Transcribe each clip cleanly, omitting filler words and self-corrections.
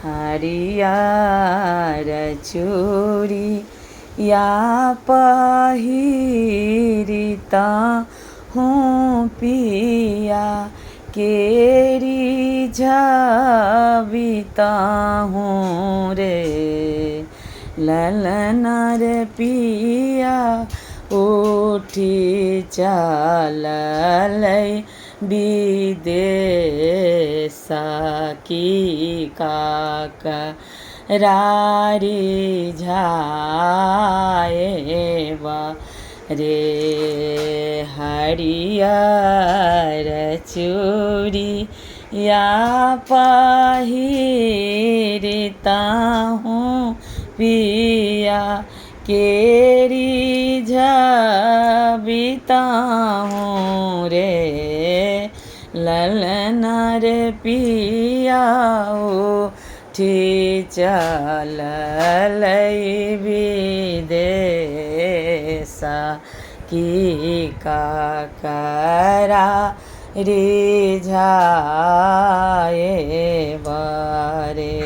हरियर चूड़िया पहिरिता हूँ पिया केरी झबिता हूँ रे ललन रे पिया उठी चललै विदेशा की काकरारी झाएबा रे हरियर चूड़िया पहिरिता हूँ पिया केरी झबिता हूँ रे ललन रे पिया उठी चललै विदेशा की काकरारी झाएबा रे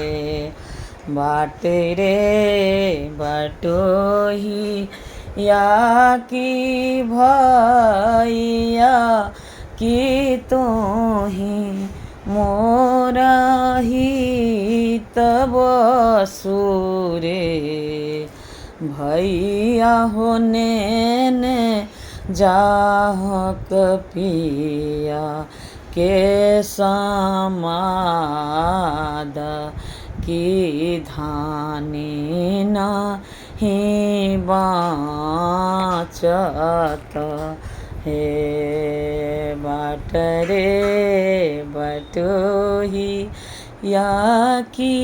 बाट रे बटोहिया की भैया की तोहि मोरा हित बसुरे भैया होने ने जाहक पिया के समाद की धानी नहीं बाँचत हे बाट रे बटोहिया की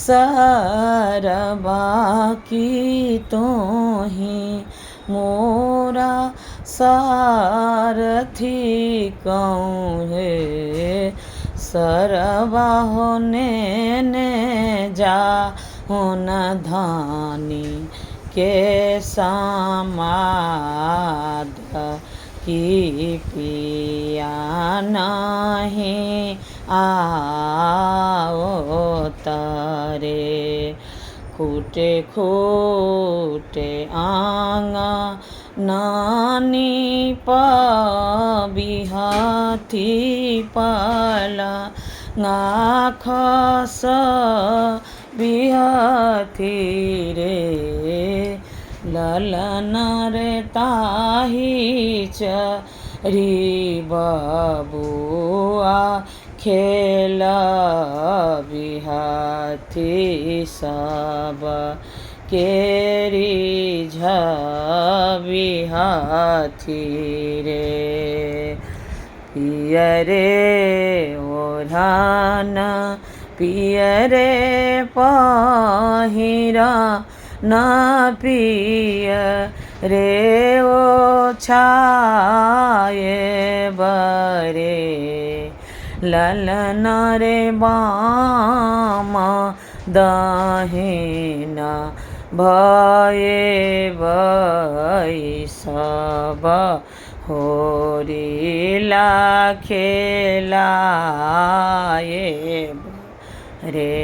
सरबा की तोहि मोरा सारथी कहूँ हे सरबा होने ने जा होन धानी के समाद की पिया नहीं आओ तारे खूटे खूटे आंगा नानी बिहाथी पाला खस बिहाथी रे ललन रे ताही चरी बबुआ खेल बिहाथी सब केरी झबिहाथी रे पियरे ओढ़ान पियरे पहिरा ना पिय रे ओ छाये बरे ललन रे बाम दहिना भये सब होरिला खेलाये रे।